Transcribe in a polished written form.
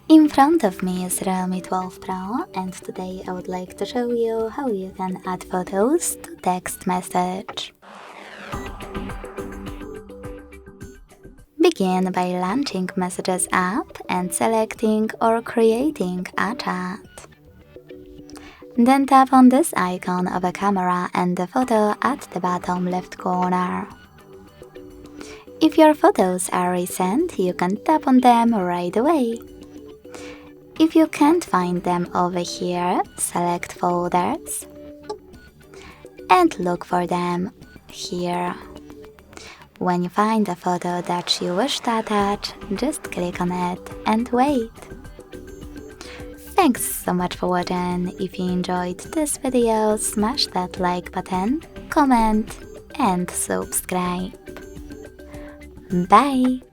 In front of me is Realme 12 Pro, and today I would like to show you how you can add photos to text message. Begin by launching Messages app and selecting or creating a chat. Then tap on this icon of a camera and the photo at the bottom left corner. If your photos are recent, you can tap on them right away. If you can't find them over here, select Folders and look for them here. When you find a photo that you wish to attach, just click on it and wait. Thanks so much for watching. If you enjoyed this video, smash that like button, comment and subscribe. Bye!